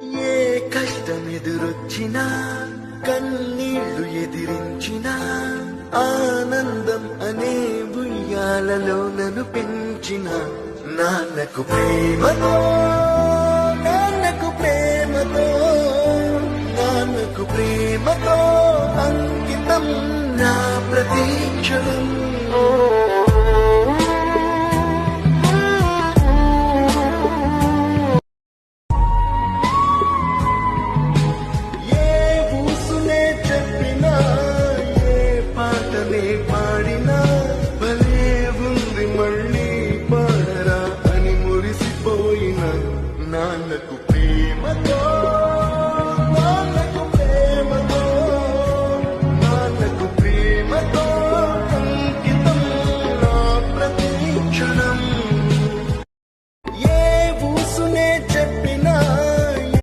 ఏ కష్టం ఎదురొచ్చినా కన్నీళ్లు ఎదిరించినా ఆనందం అనే ఉయ్యాలలో నన్ను పెంచిన నాన్నకు ప్రేమతో నాన్నకు ప్రేమతో నాన్నకు ప్రేమతో అంకితం నా ప్రతీక్షలు